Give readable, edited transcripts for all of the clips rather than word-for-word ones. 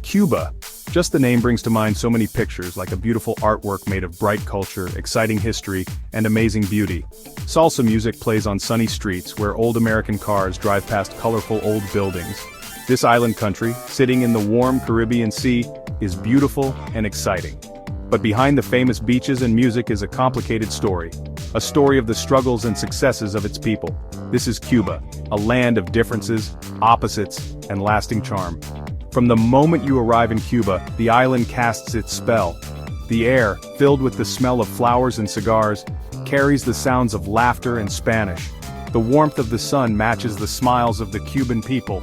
Cuba. Just the name brings to mind so many pictures, like a beautiful artwork made of bright culture, exciting history, and amazing beauty. Salsa music plays on sunny streets where old American cars drive past colorful old buildings. This island country, sitting in the warm Caribbean Sea, is beautiful and exciting. But behind the famous beaches and music is a complicated story. A story of the struggles and successes of its people. This is Cuba, a land of differences, opposites, and lasting charm. From the moment you arrive in Cuba, the island casts its spell. The air, filled with the smell of flowers and cigars, carries the sounds of laughter and Spanish. The warmth of the sun matches the smiles of the Cuban people.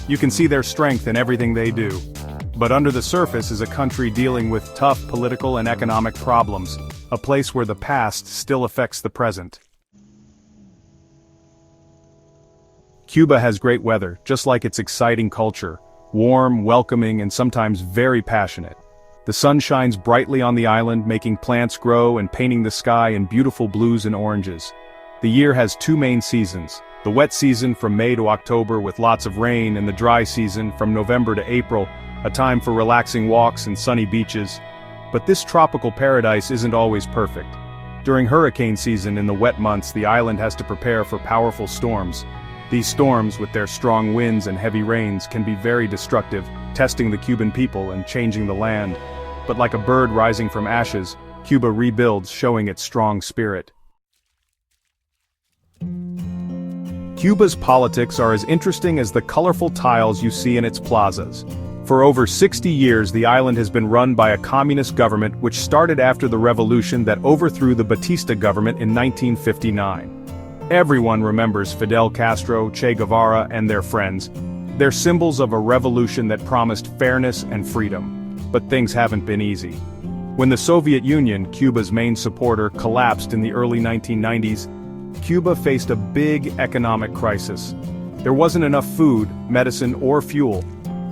You can see their strength in everything they do. But under the surface is a country dealing with tough political and economic problems, a place where the past still affects the present. Cuba has great weather, just like its exciting culture. Warm, welcoming, and sometimes very passionate. The sun shines brightly on the island, making plants grow and painting the sky in beautiful blues and oranges. The year has two main seasons, the wet season from May to October with lots of rain, and the dry season from November to April, a time for relaxing walks and sunny beaches. But this tropical paradise isn't always perfect. During hurricane season in the wet months, the island has to prepare for powerful storms. These storms, with their strong winds and heavy rains, can be very destructive, testing the Cuban people and changing the land. But like a bird rising from ashes, Cuba rebuilds, showing its strong spirit. Cuba's politics are as interesting as the colorful tiles you see in its plazas. For over 60 years, the island has been run by a communist government which started after the revolution that overthrew the Batista government in 1959. Everyone remembers Fidel Castro, Che Guevara, and their friends. They're symbols of a revolution that promised fairness and freedom. But things haven't been easy. When the Soviet Union, Cuba's main supporter, collapsed in the early 1990s, Cuba faced a big economic crisis. There wasn't enough food, medicine, or fuel.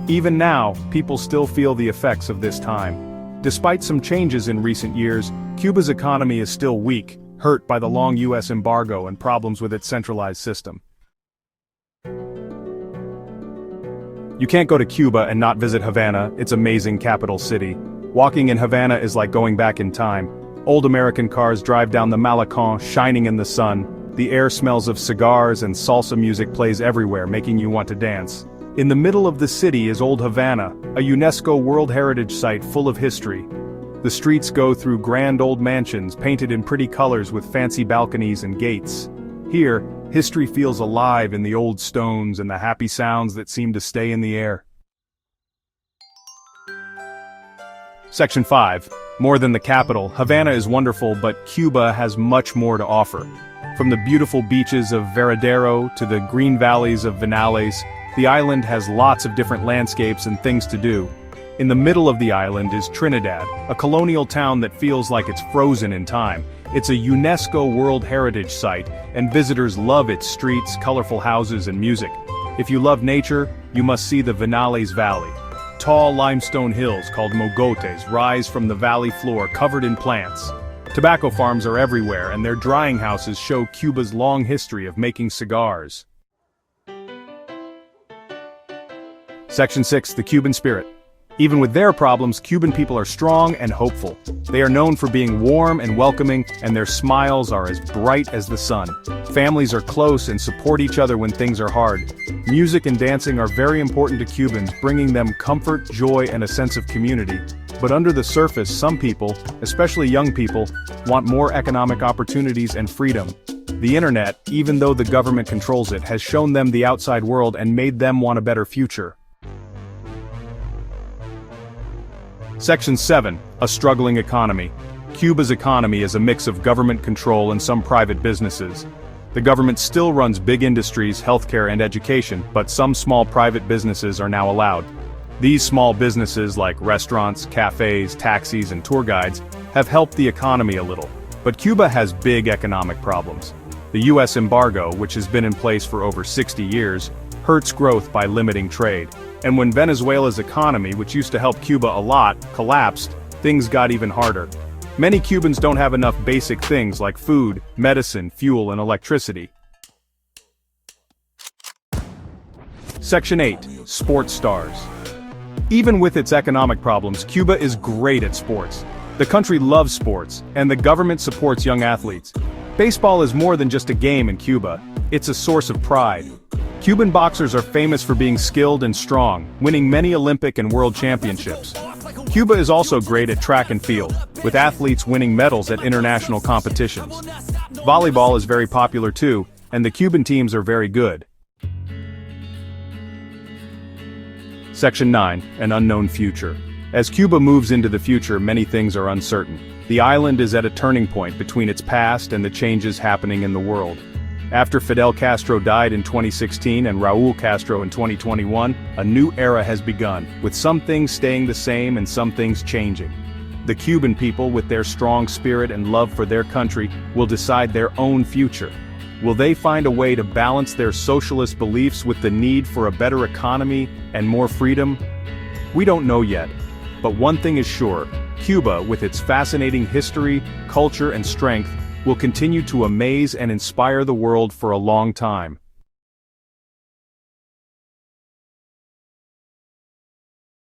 Even now, people still feel the effects of this time. Despite some changes in recent years, Cuba's economy is still weak, hurt by the long U.S. embargo and problems with its centralized system. You can't go to Cuba and not visit Havana, its amazing capital city. Walking in Havana is like going back in time. Old American cars drive down the Malecón, shining in the sun. The air smells of cigars and salsa music plays everywhere, making you want to dance. In the middle of the city is Old Havana, a UNESCO World Heritage Site full of history. The streets go through grand old mansions painted in pretty colors with fancy balconies and gates. Here, history feels alive in the old stones and the happy sounds that seem to stay in the air. Section 5. More than the capital, Havana is wonderful, but Cuba has much more to offer. From the beautiful beaches of Veradero to the green valleys of Vinales, the island has lots of different landscapes and things to do. In the middle of the island is Trinidad, a colonial town that feels like it's frozen in time. It's a UNESCO World Heritage Site, and visitors love its streets, colorful houses, and music. If you love nature, you must see the Vinales Valley. Tall limestone hills called mogotes rise from the valley floor covered in plants. Tobacco farms are everywhere, and their drying houses show Cuba's long history of making cigars. Section 6. The Cuban Spirit. Even with their problems, Cuban people are strong and hopeful. They are known for being warm and welcoming, and their smiles are as bright as the sun. Families are close and support each other when things are hard. Music and dancing are very important to Cubans, bringing them comfort, joy, and a sense of community. But under the surface, some people, especially young people, want more economic opportunities and freedom. The internet, even though the government controls it, has shown them the outside world and made them want a better future. Section 7. A struggling economy. Cuba's economy is a mix of government control and some private businesses. The government still runs big industries, healthcare, and education, but some small private businesses are now allowed. These small businesses like restaurants, cafes, taxis, and tour guides have helped the economy a little. But Cuba has big economic problems. The U.S. embargo, which has been in place for over 60 years, hurts growth by limiting trade. And when Venezuela's economy, which used to help Cuba a lot, collapsed, things got even harder. Many Cubans don't have enough basic things like food, medicine, fuel, and electricity. Section 8. Sports stars. Even with its economic problems, Cuba is great at sports. The country loves sports, and the government supports young athletes. Baseball is more than just a game in Cuba, it's a source of pride. Cuban boxers are famous for being skilled and strong, winning many Olympic and world championships. Cuba is also great at track and field, with athletes winning medals at international competitions. Volleyball is very popular too, and the Cuban teams are very good. Section 9, An Unknown Future. As Cuba moves into the future, many things are uncertain. The island is at a turning point between its past and the changes happening in the world. After Fidel Castro died in 2016 and Raúl Castro in 2021, a new era has begun, with some things staying the same and some things changing. The Cuban people, with their strong spirit and love for their country, will decide their own future. Will they find a way to balance their socialist beliefs with the need for a better economy and more freedom? We don't know yet. But one thing is sure, Cuba, with its fascinating history, culture and strength, will continue to amaze and inspire the world for a long time.